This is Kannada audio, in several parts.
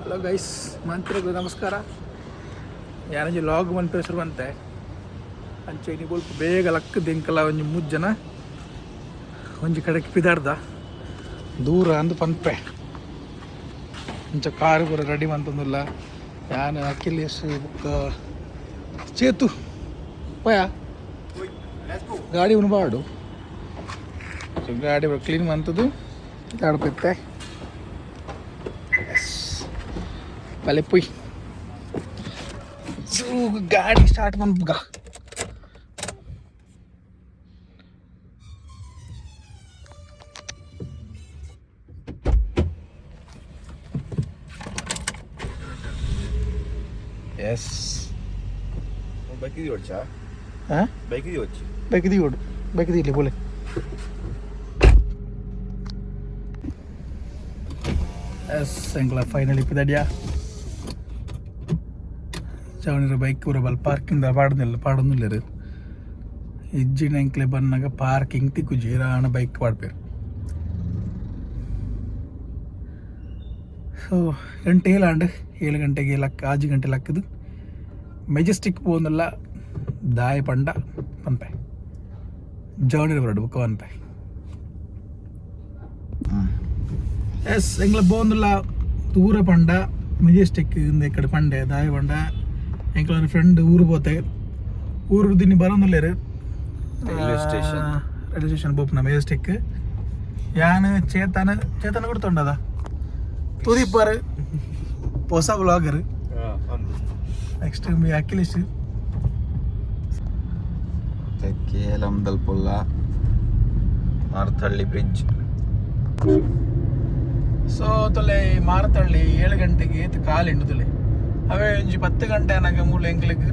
ಹಲೋ ಗೈಸ್, ಮಂತ್ರಿಗೂ ನಮಸ್ಕಾರ. ಯಾರಂಜಿ ಲಾಗ್ ಮನ್ಪೆ ಹೆಸರು ಬಂತೆ ಅಂಚೆ ನೀವು ಸ್ವಲ್ಪ ಬೇಗ ಲಕ್ಕದ ಇಂಕಲ್ಲ ಒಂಜಿ 3 ಜನ ಒಂಜಿ ಕಡೆಗೆ ಪಿದಾಡ್ದ ದೂರ ಅಂದು ಪನ್ಪೆ ಇಂಚ ಕಾರು ಕೂಡ ರೆಡಿ ಮಂತಂದಿಲ್ಲ. ಯಾನು ಅಖಿಲೇಶ್ ಬುಕ್ಕ ಚೇತು ಪಯ ಗಾಡಿ ಉಣ್ಬಾಡು ಗಾಡಿ ಕ್ಲೀನ್ ಮಂತದ್ದು ಆಡ್ಪೈತೆ ಬಲೆ ಪುಯ್ ಗಾಡಿ ಸ್ಟಾರ್ಟ್ ಮಾಡ್ಬ ಎಸ್ బైక్ దిగొచ్చా? బైక్ దిగొచ్చు. బైక్ దిగోడు, బైక్ దిగలే పోలే. ಎಸ್ ಎಂಗ್ಲ ಫೈನಲಿ ಇಪ್ಪಿದಡ್ಯಾ ಚಾವಣಿರ ಬೈಕ್ ಪೂರ ಬಲ್ ಪಾರ್ಕಿಂಗ್ ಪಾಡೊಂದಿಲ್ಲ ಇಜ್ಜಿನ ಎಂಕ್ಲೆ ಬನ್ನಾಗ ಪಾರ್ಕಿಂಗ್ ತಿಕ್ಕು ಜೀರಾಣ ಬೈಕ್ ಪಾಡ್ಪೇರು. ಸೊ ಗಂಟೆ ಏಲಾಂಡ್ 7 ಗಂಟೆಗೆ ಲಕ್ಕ 5 ಗಂಟೆ ಲಕ್ಕದು ಮೆಜೆಸ್ಟಿಕ್ പോകുന്നില്ല ದಾಯ ಪಂಡ ಪನ್ಪೆ ಜವಣಿರ ಬರಡು ಬುಕ್ಕ ಪನ್ಪೆ. ಎಸ್ ಎಂಗ್ಲ പോകുന്നില്ല ದೂರ ಪಂಡ ಮೆಜೆಸ್ಟಿಕ್ ಇಕ್ಕಡೆ ಪಂಡೆ ದಾಯ ಪಂಡ ಎಂಕ್ಲ ಫ್ರೆಂಡ್ ಊರು ಪೋತೆ ಊರು ದಿನ ಬರೋದಿಲ್ಲೇರು ರೈಲ್ವೆ ಸ್ಟೇಷನ್ ಬೋಪುನ ಮೆಜೆಸ್ಟಿಕ್ ಯಾನು ಚೇತನ ಕೊಡ್ತೊಂಡದ ತುದಿಪ್ಪರ್ ಹೊಸ ಬ್ಲಾಗರ್. ನೆಕ್ಸ್ಟ್ మీ ಅಖಿಲೇಶ್ ಕೇಲಂದಲ್ಪುಲ್ಲ ಮಾರ್ತಳ್ಳಿ ಬ್ರಿಡ್ಜ್. ಸೊ ತೊಲೆ ಮಾರತಳ್ಳಿ 7 ಗಂಟೆಗೆ ಕಾಲಿಂಡು ತೊಲೆ ಅವೇ ಒಂಜಿ 10 ಗಂಟೆ ನನಗೆ ಮೂಲ ಎಂಕ್ಲೆಗ್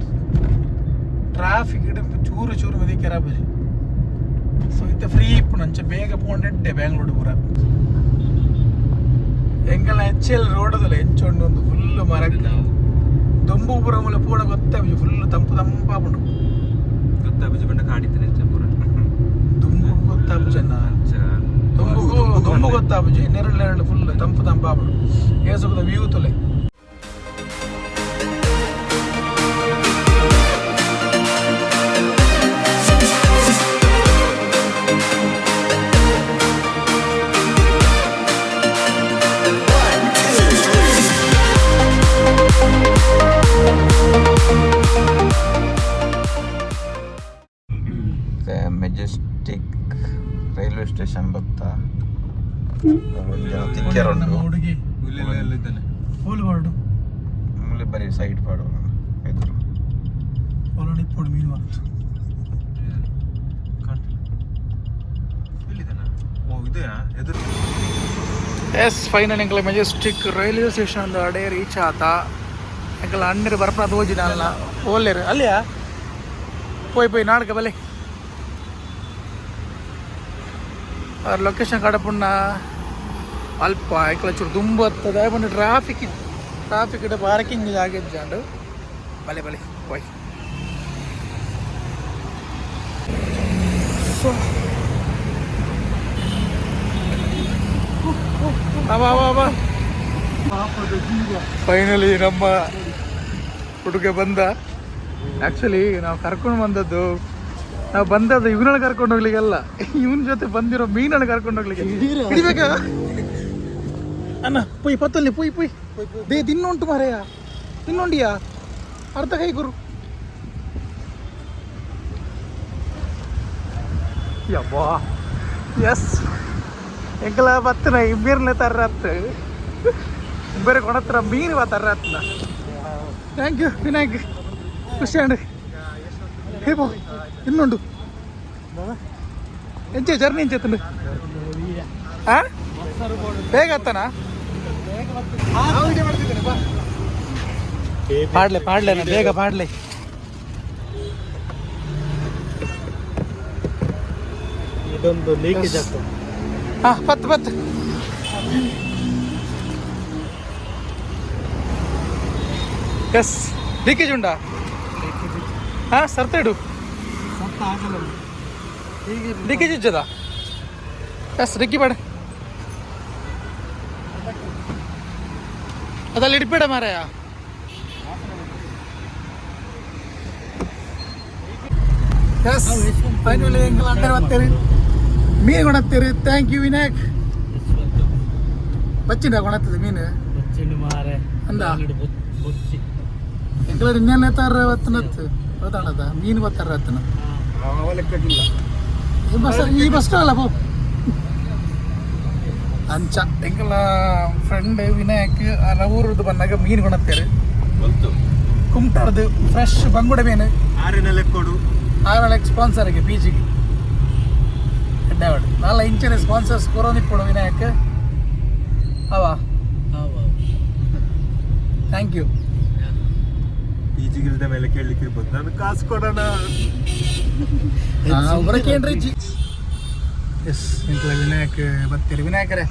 ಟ್ರಾಫಿಕ್ ಚೂರು ಮದಿ ಕೆರಾಬಜಿ. ಸೊ ಇತ್ತ ಫ್ರೀ ಇಪ್ಪು ನಂಚ ಬೇಗ ಪೋಂಡೆ ಬ್ಯಾಂಗ್ಳೂರು ಪೂರ ಎಂಕಲ್ನ HL ರೋಡದಲ್ಲ ಹೆಂಚೊಂಡು ಒಂದು ಫುಲ್ ಮರಕ್ಕೆ ದೊಂಬುಪುರ ಮೂಲ ಪೂರ್ಣ ಗೊತ್ತಾಬಜಿ ಫುಲ್ ತಂಪಾಪುಂಡು ಗೊತ್ತಾಬಜಿ ಬಂಡ ಕಾಡಿತ್ತನೆ ಪೂರ ದುಂಬು ಗೊತ್ತಾಬಜನ್ನ ದೊಂಬು ಗೊತ್ತಾಬಜಿ ನೆರಳು ಫುಲ್ ತಂಪಾಪುಂಡು ಏಸುಕದ ವ್ಯೂ ತೊಲೆ. ಮೆಜೆಸ್ಟಿಕ್ ರೈಲ್ವೆ ಸ್ಟೇಷನ್ ಬತ್ತಾ ಹುಡುಗಿ ಮುಳ್ಳಿ ಬರೀ ಸೈಡ್ ಪಾಡು ಎದುರು ಇಪ್ಪಡು ಮೀನು ಬಂತು. ಎಸ್ ಫೈನಲ್ ಎಂಕಲ ಮೆಜೆಸ್ಟಿಕ್ ರೈಲ್ವೆ ಸ್ಟೇಷನ್ ಅಡೆ ರೀಚ್ ಆತ. ಎಂಕಲ ಅಣ್ಣರು ಬರ್ಪನ ತೋಜಿನ ಅಲ್ಲ ಓಲ್ಲೇರು ಅಲ್ಲಿಯಾ போய் நாடுக்க ಬಲೆ ಲೊಕೇಶನ್ ಕಡಪುಣ್ಣ ಅಲ್ಪ ಎಂಕಲ ಚೂರು ತುಂಬ ಹತ್ತದ ಬಂದು ಟ್ರಾಫಿಕ್ ಪಾರ್ಕಿಂಗ್ ಜಾಗ ಇಜ್ಜಾಂಡು ಬಲೆ ಪೋಯ್. ಸೊ ಫೈನಲಿ ನಮ್ಮ ಹುಡುಗ ಬಂದ. ಆ್ಯಕ್ಚುಲಿ ನಾವು ಕರ್ಕೊಂಡು ಬಂದದ್ದು ಇವನನ್ನ ಕರ್ಕೊಂಡು ಹೋಗ್ಲಿಕ್ಕೆಲ್ಲ, ಇವನ ಜೊತೆ ಬಂದಿರೋ ಮೀನನ್ನು ಕರ್ಕೊಂಡು ಹೋಗ್ಲಿಕ್ಕೆ. ಹಿಡಿಬೇಕಾ ಅಣ್ಣ ಪೊಯ್ ಪತ್ತಲ್ಲಿ ಪೊಯ್ ದೇ ತಿನ್ನುಂಟು ಮಾರೆಯ ತಿನ್ನೊಂಡಿಯಾ ಅರ್ಧ ಕೈ ಗುರು ಯಬ್ಬಾ. ಎಸ್ ಎಂಕಲ ಬತ್ತನ ಮೀರ್ಲೆ ತರ್ರತ್ ಬೇರೆ ಕೊಣತ್ರ ಮೀನು ತರ್ರತ್ನ. ಥ್ಯಾಂಕ್ ಯು ವಿನಾಯಕ್ ಖುಷಿ ಅಂಡಿ ಹೇ ಬೋ ಇನ್ನೊಂಡು ಎಂಚೆ ಜರ್ನಿ ಎಂಚೆತ್ತಂಡು ಹಾಂ ಬೇಗ ಹತ್ತನ ಪಾಡ್ಲೆ ಬೇಗ ಪಾಡ್ಲೆ. ಇದೊಂದು ಲೀಕೇಜ್ ಆಗ್ತದೆ. ಹಾಂ ಪತ್ತು ಎಸ್ ಲೀಕೇಜ್ ಉಂಟಾ? ಹಾಂ ಸರ್ತ ಇಡು ಲೀಕೇಜ್ ಇಜ್ಜದ ಎಸ್ ರಿಕ್ಕಿ ಬೇಡ ಅದಲ್ಲ ಇಡ್ಬೇಡ ಮಾರಾಯ. ಎಸ್ ಫೈನಲಿ ಎಂಕಲ್ ಅಂಡರ್ ಬರ್ತೀರಿ ಮೀನು ಕೊಣತ್ತೀರಿ. Thank you Vinayak. ಬಚ್ಚಿನ ಕೊಣತ್ತದೆ ಮೀನು ಅಂದ ಎಂಕಲ ಇನ್ನೇನು ತಾರೆ ಹೊತ್ತನತ್ತು ಗೊತ್ತಾಣದ ಮೀನು ಗೊತ್ತಾರ ಹತ್ತನ ಈ ಬಸ್ ಅಲ್ಲ ಪೋ ಅಂಚ ಎಂಕಲ ಫ್ರೆಂಡ್ ವಿನಾಯಕ್ ಊರದ್ದು ಬಂದಾಗ ಮೀನು ಕೊಣತ್ತೇರಿ. ಕುಮ್ಟಾಡ್ದು ಫ್ರೆಶ್ ಬಂಗುಡೆ ಮೀನು 6 ಸ್ಪಾನ್ಸರ್ಗೆ ಪೀಜಿಗೆ ಎಡ್ಡಾವಡು 4 ಇಂಚಿನ ಸ್ಪಾನ್ಸರ್ಸ್ ಕೊರೋನಿಪ್ಪಡು ವಿನಾಯಕ್ ಅವಾ. Thank you. ಪೀಜಿಗಿಲ್ದ ಮೇಲೆ ಕೇಳಲಿಕ್ಕೆ ಇರ್ಬೋದು, ನಾನು ಕಾಸು ಕೊಡೋಣ. ಒಬ್ಬರಕ್ಕೇನ್ರಿ ಜಿ. ಎಸ್ ಇಂಟ್ಲ ವಿನಾಯಕ್ ಬರ್ತೀರಿ. ವಿನಾಯಕರೇ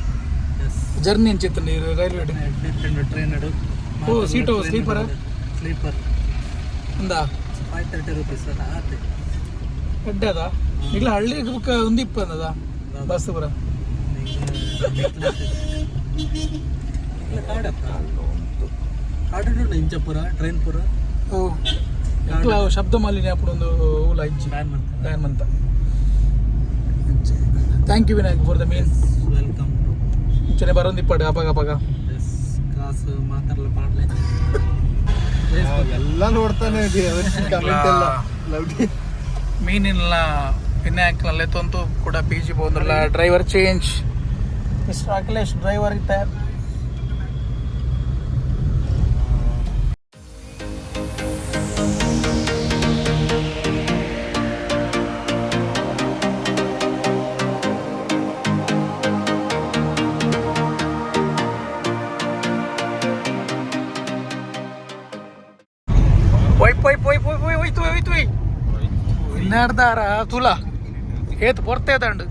ಜರ್ನಿ ಅಂಚಿತ್ತು ನೀರು ರೈಲ್ವೆ ಟ್ರೈನ್ ಓ ಸೀಟು ಸ್ಲೀಪರ್ ಅಂದ 530 rupees ಆತೆ ಎಡ್ಡದ ಇಲ್ಲ ಹಳ್ಳಿ ಬುಕ್ಕ ಒಂದಿಪ್ಪ ಅನ್ನದ ಬಸ್ ಪುರ ಕಾಡು ಇಂಚಪುರ ಟ್ರೈನ್ ಪುರ ಓ ಇಟ್ಲ ಶಬ್ದ ಮಾಲಿನ್ಯ ಅప్పుడు ಒಂದು ಊಲ ಇಜ್ಜಿ ಬ್ಯಾನ್ ಅಂತ. Thank you Vinayak for the mean. Welcome. ಮುಂಚೆನೆ ಬರೋಂದಿಪ್ಪಡು ಅಪಾಗ ಕಾಸು ಮಾತಾಡಲ್ಲ ಪಾಡ್ಲೆ ಎಲ್ಲ ನೋಡ್ತಾನೆ ಮೀನಿಲ್ಲ ವಿನಾಯಕ್ನಲ್ಲೇ ತೊಂತು ಕೂಡ ಪಿ ಜಿ ಬಂದಿಲ್ಲ. Driver change mister Akhilesh driver ಇತ್ತ. ಇನ್ನರ್ದಾರ ತುಲ ಏತ್ ಬರ್ತೇದಂಡು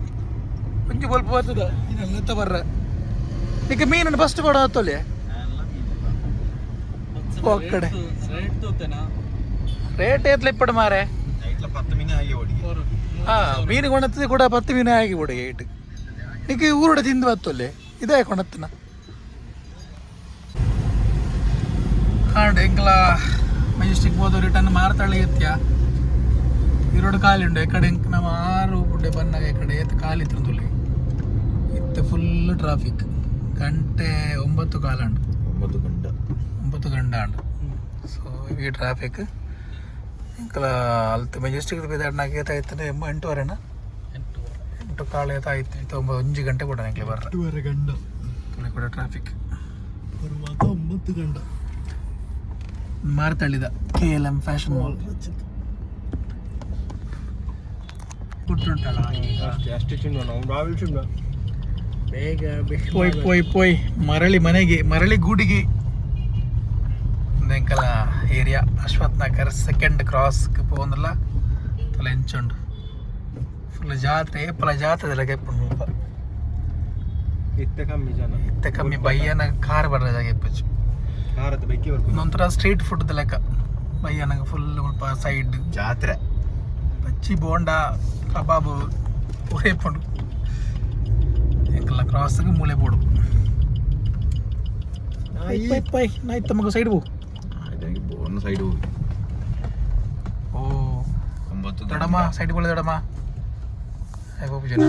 ಕುಂಜು ಬಲ್ಪ ಬರ್ತದ ಎತ್ತ ಬರ್ರ ಈಗ ಮೀನನ್ನು ಫಸ್ಟ್ ಕೊಡ ಹತ್ತೊಲೆ ಕಡೆ ರೇಟ್ ಏತ್ಲ ಇಪ್ಪಡು ಮಾರೆ. ಹಾ ಮೀನು ಕೊಣತ್ತದೆ ಕೂಡ 10 ಮೀನು ಆಗಿ ಬಿಡು ಏಟ್ ಈಗ ಊರುಡ ತಿಂದು ಬತ್ತೊಲ್ಲೆ ಇದೇ ಕೊಣತ್ತನ ಹಾಂಡ್ ಎಂಕಲ ಮೆಜೆಸ್ಟಿಕ್ ಹೋದ ರಿಟರ್ನ್ ಮಾರ್ತಳ್ಳಿ ಎತ್ಯ ಇರೋಡು ಖಾಲಿ ಉಂಡು. ಎಕಡೆ ನಮ್ಮ 6 ಗುಡ್ಡೆ ಬಂದಾಗ ಎಕಡೆ ಎತ್ತು ಖಾಲಿ ಇತ್ತು ತುಲಿ ಇತ್ತು ಫುಲ್ ಟ್ರಾಫಿಕ್. ಗಂಟೆ 9 ಕಾಲ ಉಂಡು 9 ಗಂಟೆ ಉಂಡು. ಸೊ ಈ ಟ್ರಾಫಿಕ್ ಇಂಕಲ ಅಲ್ತು ಮೆಜೆಸ್ಟಿಕ್ ಬಿದ್ದಾಡ್ನಾಗ ಏತಾಯ್ತಾನೆ 8:30 8 ಕಾಲ ಏತಾಯ್ತು 1 ಗಂಟೆ ಕೂಡ ನಿಂಗೆ ಬರ್ರ 8:30 ಗಂಟೆ ತುಲಿ ಕೂಡ ಟ್ರಾಫಿಕ್ ಬರುವಾಗ 9 ಗಂಟೆ ಮಾರ್ತಳ್ಳಿದ KLM ಫ್ಯಾಷನ್ ಮಾಲ್ ಬೇಗ ಪೋಯ್ ಮರಳಿ ಮನೆಗೆ ಮರಳಿ ಗೂಡಿಗೆ ಎಂಕಲ ಏರಿಯಾ ಅಶ್ವಥ್ ನಗರ್ ಸೆಕೆಂಡ್ ಕ್ರಾಸ್ಗೆ ಹೋಗಲ್ಲ ತಲೆ ಹೆಂಚುಂಡು ಫುಲ್ ಜಾತ್ರೆ ಏಪಲ ಜಾತ್ರೆ ಕೆಪ್ಪುಂಡು ಇತ್ತೆ ಕಮ್ಮಿ ಬಯ್ಯನ ಕಾರ್ ಬರೋದಾಗ ಎಪ್ಪಚ್ಚು ಒಂಥರ ಸ್ಟ್ರೀಟ್ ಫುಡ್ ಲೆಕ್ಕ ಬಯ್ಯನಾಗ ಫುಲ್ ಸ್ವಲ್ಪ ಸೈಡ್ ಜಾತ್ರೆ ಬಚ್ಚಿ ಬೋಂಡ ಕಬಾಬು ಉರೇಪುಂಡು ಎಂಕಲ್ಲ ಕ್ರಾಸ್ಗೆ ಮೂಲೆ ಬೋಡು ನಾಯ್ತು ಮಗ ಸೈಡ್ ಸೈಡ್ ಓ ದೊಡಮ್ಮ ಸೈಡ್ ಬೋಳೆ ದೊಡಮ್ಮ ಹೋಗು ಜನ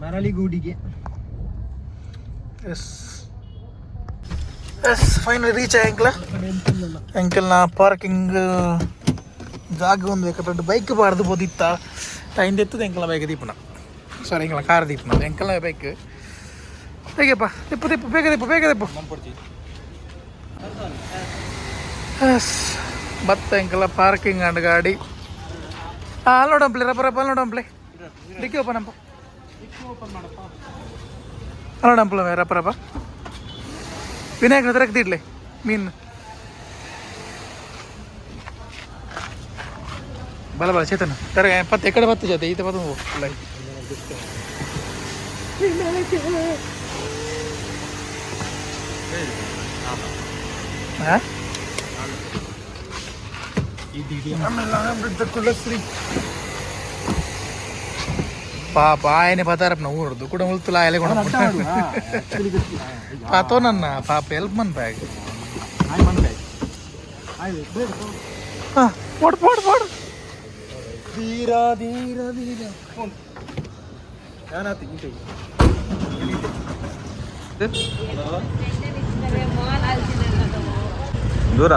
ಮರಳಿ ಗೂಡಿಗೆ. ಎಸ್ ಎಸ್ ಫೈನಲಿ ರೀಚ್ ಎಂಕಲ್ನ ಪಾರ್ಕಿಂಗ್ ಜಾಗ ಒಂದು ಬೇಕಾದ್ರೆ ಬೈಕ್ ಬಾರ್ದು ಬೋದಿತ್ತ ಹಿಂದೆ ಎತ್ತದ ಎಂಕಲ ಬೈಕ್ ದೀಪನ ಸಾರಿ ಎಂಕಲ ಕಾರ್ ದೀಪನ ಎಂಕಲ ಬೈಕ್ ಹೇಗೆಪ್ಪ ದಿಪ್ಪು ಬೇಗ ದಿಪ್ಪು ಎಸ್ ಮತ್ತೆ ಎಂಕಲ ಪಾರ್ಕಿಂಗ್ ಅಂಡ್ ಗಾಡಿ ಅಲ್ಲಿ ನೋಡಂಪ್ಲೆ ರಪ್ಪ ಅಲ್ಲಿ ನೋಡಂಪ್ಲೆ ಡಿಕ್ಕಿ ಓಪನ್ ಅಪ್ಪ ಅಲ್ಲಿ ನೋಡಂಪ್ಲ ರಪ್ಪ ವಿನಾಯಕ ತಿರಕ್ತಿಡ್ಲೆ ಮೀನು ಬಲ ಚೇತನ ತರ ಪತ್ತು ಎಕಡೆ ಬತ್ತು ಜಾತೆ ಈತ ಪತ್ತು ಹೋಗಲ್ಲ ಪಾಪ ఆయనే పతారప్ నా ఊరదు కూడా ముల్తులా ఆయలే కూడా ಪಾತೋ ನನ್ನ ಪಾಪ ಹೆಲ್ಪ್ ಮನ್ ಬ್ಯಾಗ್ ಆಯ್ ಮನ್ಕಾಯ್ ಆಯ್ ಬೇಡ ಹಾಂ ಪೋಡ್ ಧೀರ ಧೀರ ಧೀರ ಫೋನ್ ಯಾನಾತಿ ಇಂಟೆ ದೂರ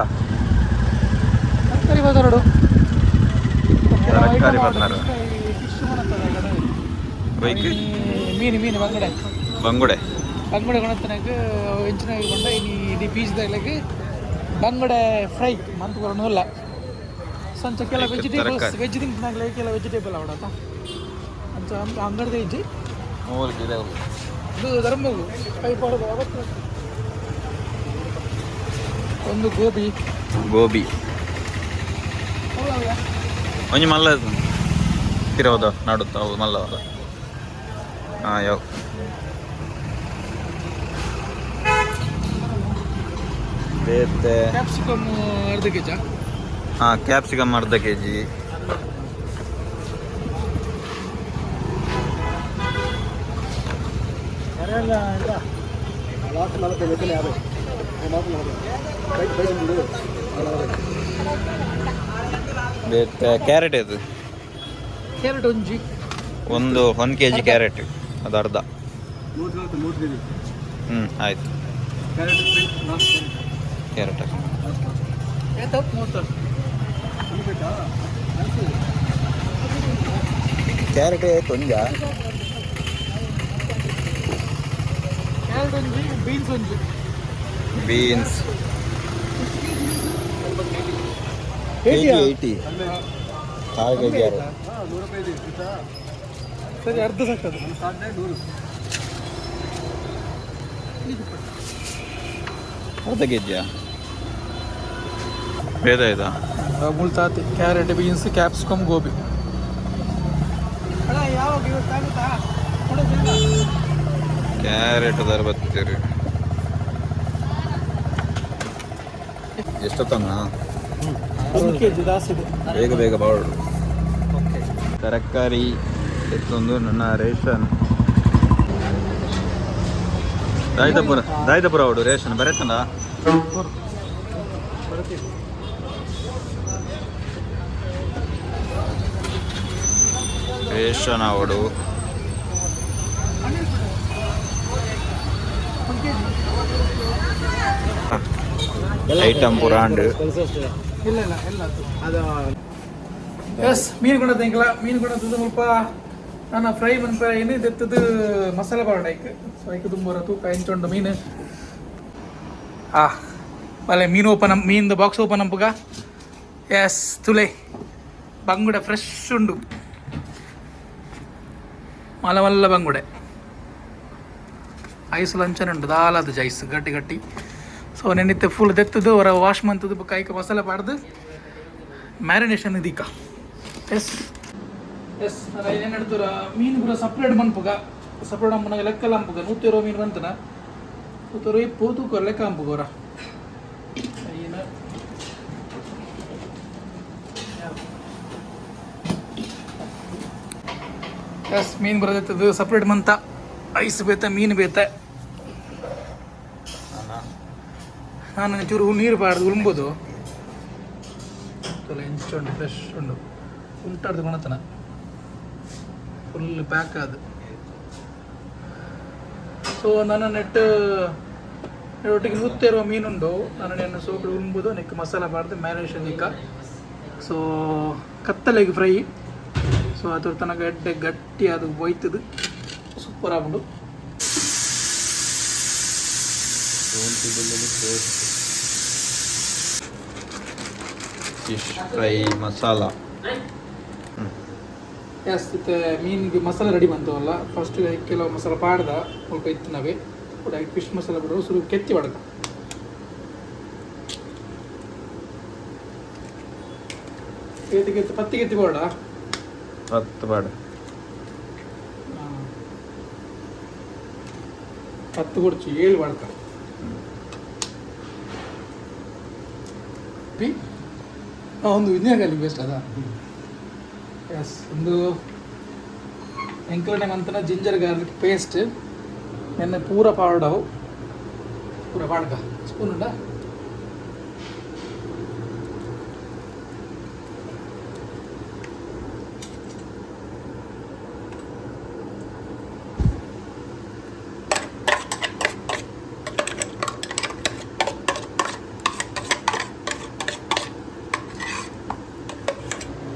ತರಕಾರಿ ಬಜಾರ್ ನೋಡು ತರಕಾರಿ ಬಜಾರ್ ಬೈಕ್ ಮೀನು ಬಂಗುಡೆ ಬಂಗುಡೆ ಕೊಣತನಕ ಎಂಚಿನಾಗಿ ಕೊಂಡ ಇಡೀ ಬೀಚ್ದಾಗಲಿಗೆ ಬಂಗುಡೆ ಫ್ರೈ ಮಂತ್ ಬರೋಣ ಇಲ್ಲ ಸಂಚ ಕೆಲ ವೆಜಿಟೇಬಲ್ಸ್ ವೆಜ್ ತಿಂಗ್ನಾಗಲೇ ಕೆಲ ವೆಜಿಟೇಬಲ್ ಅವಡತ್ತ ಅಂಚ ಅಂಗಡಿದ ಇಜ್ಜಿ ಇದು ಧರ್ಮಗು ಕೈ ಪಾಡೋದು ಅವತ್ತು ಒಂದು ಗೋಬಿ ಒಂಜಿ ಮಲ್ಲ ತಿರೋದು ನಡುತ್ತ ಅವು ಮಲ್ಲ ಹಾಂ ಯಾವ ಬೇತೆ ಕ್ಯಾಪ್ಸಿಕಮ್ ಅರ್ಧ ಕೆಜ ಹಾಂ ಕ್ಯಾಪ್ಸಿಕಮ್ ಅರ್ಧ ಕೆ ಜಿ ಬೇತೆ ಕ್ಯಾರೆಟ್ ಇದು ಕ್ಯಾರೆಟ್ ಒಂಜಿ ಒಂದು ಕೆ ಜಿ ಕ್ಯಾರೆಟ್ ಅದು ಅರ್ಧ ಆಯ್ತು ಕ್ಯಾರೆಟ್ ಕ್ಯಾರೆಟ್ ಆಯ್ತು ಒಂಜ ಕ್ಯಾರೆಟ್ ಒಂಜಿ ಬೀನ್ಸ್ ಒಂಜಿ ಬೀನ್ಸ್ ಹೇಳಿ 80 ಹಾಗೆ ಕ್ಯಾರೆಟ್ ಸರಿ ಅರ್ಧ ಸಾಕದು ಅರ್ಧ ಕೆ ಜಿಯಾ ಬೇದ ಇದಾ ಮುಳ್ತಾತಿ carrot beans capsicum gobi carrot ಬರ್ತೀರಿ ಎಷ್ಟೊತ್ತನ ಒಂದು ಕೆ ಜಿ ಜಾಸ್ತಿ ಇದೆ ಬೇಗ ಬಾಳು ತರಕಾರಿ ಎತ್ತೊಂದು ನನ್ನ ರೇಷನ್ ದಾಯ್ದಪುರ ಅವಡು ರೇಷನ್ ಬರತ್ತಂಡ ರೇಷನ್ ಅವಡು ಐಟಮ್ ಪುರಾಂಡ್ ಇಲ್ಲ ಅದು ಎಸ್ ಮೀನು ಕೂಡ ತೆಂಗಿಲ್ಲ ಮೀನು ಕೂಡ ಸ್ವಲ್ಪ ನಾನು ಫ್ರೈ ಮನ್ಪ ಏನು ತೆತ್ತದು ಮಸಾಲೆ ಪೌಡರ್ ಐಕ್ ಸೊ ಐಕ್ ತುಂಬ ತೂಕ ಎಂಚುಂಡು ಮೀನು ಮಳೆ ಮೀನು ಓಪನ್ ಮೀನ್ದು ಬಾಕ್ಸ್ ಓಪನ್ ಅಂಪುಗ ಎಸ್ ತುಲೆ ಬಂಗುಡೆ ಫ್ರೆಶ್ ಉಂಡು ಮಲ್ಲ ಬಂಗುಡೆ ಐಸ್ ಲಂಚನ್ ಉಂಟು ದಾಲದ ಐಸ್ ಗಟ್ಟಿ ಸೊ ನೆನ್ನಿತ್ತೆ ಫುಲ್ ತೆತ್ತದು ಅವರ ವಾಶ್ ಮಂತದ್ದು ಬುಕ್ಕ ಐಕ ಮಸಾಲೆ ಪಾಡ್ದು ಮ್ಯಾರಿನೇಷನ್ ಇದೀಕ ಎಸ್ ನಾನು ಏನೇನು ಹೇಳ್ತಾರ ಮೀನು ಕೂಡ ಸಪ್ರೇಟ್ ಮನ್ಪುಗ ಸಪ್ರೇಟ್ ಅಮ್ಮನಾಗ ಲೆಕ್ಕಲ್ಲ ಅಂಪುಗ 120 ಮೀನು ಬಂತನ 120 ತೂಕ ಲೆಕ್ಕ ಅಂಪುಗೋರ ಎಸ್ ಮೀನು ಬರೋದೈತದು ಸಪ್ರೇಟ್ ಮಂತ ಐಸ್ ಬೇತ ಮೀನು ಬೇತ ನಾನು ಒಂಚೂರು ನೀರು ಬಾರ್ದು ಉಳ್ಬೋದು ಇಂಚುಂಡು ಫ್ರೆಶ್ ಉಂಡು ಉಂಟಾಡ್ದು ಕೊಣತನ ಫುಲ್ ಪ್ಯಾಕ್ ಅದು ಸೊ ನನ್ನ ನೆಟ್ಟು ಒಟ್ಟಿಗೆ 120 ಮೀನುಂಡು ನಾನು ನೆನ್ನು ಸೋಪು ಉಳ್ಬೋದು ನೆಕ್ ಮಸಾಲ ಬಾರ್ದು ಮ್ಯಾರಿನೇಷನ್ ಇಕ್ಕ ಸೊ ಕತ್ತಲೆಗೆ ಫ್ರೈ ಸೊ ಅದ್ರ ತನಕ ಎಡ್ಡೆ ಗಟ್ಟಿ ಅದು ಒಯ್ತದು ಸೂಪರ್ ಆಗ್ಬಿಟ್ಟು ಫಿಶ್ ಫ್ರೈ ಮಸಾಲ ಎಸ್ ಮತ್ತೆ ಮೀನಿಗೆ ಮಸಾಲೆ ರೆಡಿ ಬಂತವಲ್ಲ ಫಸ್ಟ್ ಕೆಲವು ಮಸಾಲ ಪಾಡ್ದ ಸ್ವಲ್ಪ ಇತ್ತು ನಾವೇ ಕೂಡ ಫಿಶ್ ಮಸಾಲ ಬಿಡೋ ಸ್ವಲ್ಪ ಕೆತ್ತಿ ಬಡ್ಕ ಪತ್ತಿ ಕೆತ್ತಿ ಬಾಡ 10 ಬಾಡ 10 ಕೊಡ್ಚಿ 7 ಬಾಡ್ಕ ಒಂದು ವಿನ್ಯಾಗಾಲಿ ಬೇಸ್ಟ್ ಅದ ಎಸ್ ಒಂದು ಎಂಕ್ಲನೆ ಮಂತನ ಜಿಂಜರ್ ಗಾರ್ಲಿಕ್ ಪೇಸ್ಟ್ ನೆನ್ನೆ ಪೂರ ಪಾಡವು ಪೂರ ಬಾಡ್ಕ ಸ್ಪೂನ್ ಉಂಡ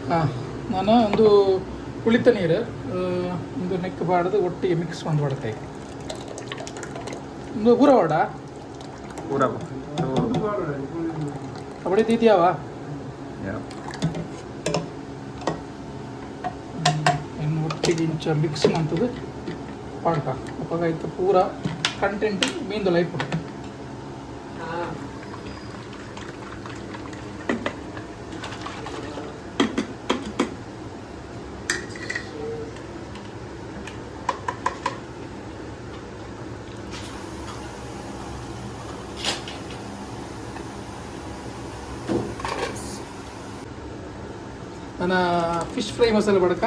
ಹಾಂ ನಾನು ಒಂದು ಕುಳಿತ ನೀರು ಒಂದು ನೆಕ್ ಬಾಡ್ದು ಒಟ್ಟಿಗೆ ಮಿಕ್ಸ್ ಮಾಡಿ ಬಾಡ್ಕಾಯಿ ಒಂದು ಪೂರ ಬಾಡ ಪೂರ ಕಬಡ್ಡಿ ತೀತಿಯಾವ ಇನ್ನು ಒಟ್ಟಿಗೆ ಇಂಚ ಮಿಕ್ಸ್ ಮಾಡ್ತದೆ ಪಾಡ್ಕ ಅಪ್ಪಾಗಾಯ್ತು ಪೂರ ಕಂಟೆಂಟ್ ಮೀನ್ದು ಲೈಫ್ ನನ್ನ ಫಿಶ್ ಫ್ರೈ ಮಸಾಲೆ ಬಡಕ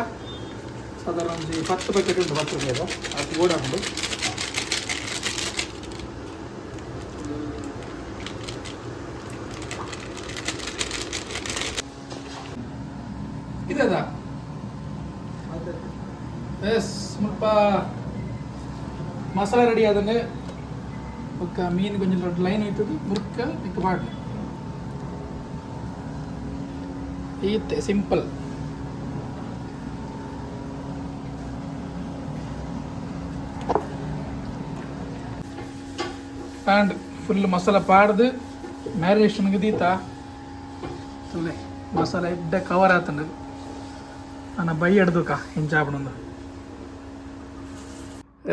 ಸಾಧಾರಣ ಒಂದು 10 ಪ್ಯಾಕೆಟ್ ಉಂಟು 10 ರೂಪಾಯಿದು ಅದು ಓಡ ಉಂಟು ಇದದ ಎಸ್ ಸ್ವಲ್ಪ ಮಸಾಲೆ ರೆಡಿ ಆದಂಗೆ ಒಕ್ಕ ಮೀನು ಕೊಂಚ ದೊಡ್ಡ ಲೈನ್ ಹೋಯ್ತದೆ ಮುರ್ಕ ಇಕ್ಕ ಮಾಡಿ ಈತೆ ಸಿಂಪಲ್ ಆ್ಯಂಡ್ ಫುಲ್ ಮಸಾಲ ಪಾಡ್ದು ಮ್ಯಾರಿನೇಷನ್ಗೆ ದೀತಾ ಸುಳ್ಳೆ ಮಸಾಲ ಎಡ್ಡ ಕವರ್ ಆತಂಡು ನಾನು ಬೈ ಹಿಡ್ದುಕ ಹಿಂಚಾಪಣಂದು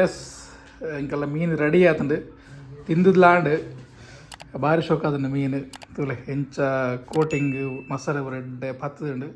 ಎಸ್ ಇಂಕೆಲ್ಲ ಮೀನು ರೆಡಿ ಆತಂಡು ತಿಂದುದ್ಲಾಂಡ್ ಭಾರಿ ಶೋಕ ಅದನ್ನು ಮೀನು ತುಲೆ ಎಂಚ ಕೋಟಿಂಗ್ ಮಸಾಲೆ ರೆಡ್ಡೆ ಪತ್ತದುಂಡು